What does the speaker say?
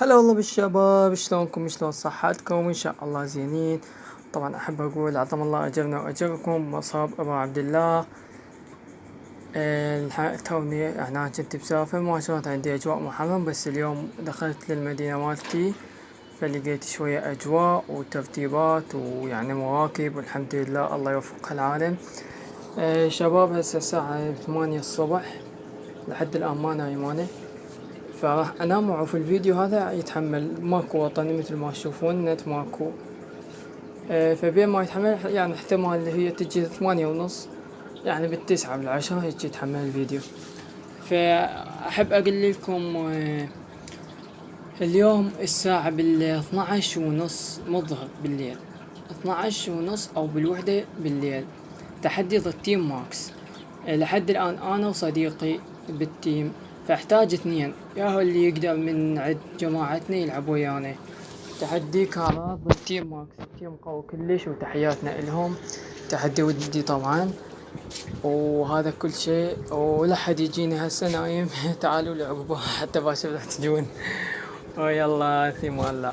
هلا والله بالشباب، شلونكم؟ شلون صحتكم؟ ان شاء الله زينين. طبعا احب اقول عظم الله اجرنا واجركم مصاب ابو عبد الله. توني هنا كنت بسافر، ما كانت عندي اجواء محرم، بس اليوم دخلت للمدينة مالتي فلقيت شوية اجواء وترتيبات ويعني مواكب، والحمد لله الله يوفق العالم. شباب هسه الساعة 8 الصبح، لحد الان ما نايمانه، فراح انام. وفي الفيديو هذا يتحمل ماكو وطني مثل ما تشوفون، نت ماكو. فبين ما يتحمل يعني احتمال هي تجي 8:30، يعني بالتسعة بالعشرة هيك يتحمل الفيديو. فأحب أقول لكم اليوم الساعة 12:30 مو الظهر، بالليل 12:30 أو بالوحدة بالليل، تحدي ضد تيم ماكس. لحد الآن أنا وصديقي بالتيم، فاحتاج اثنين، ياهو اللي يقدر من عند جماعتنا يلعب ويانا. تحديك هذا ضد تيم ماكس، تيم قوي كلش، وتحياتنا إلهم. تحدي ودي طبعا، وهذا كل شيء. ولا حد يجيني هسه نايم تعالوا لعقبه حتى باشر لا تجون. ويلا في مال الله.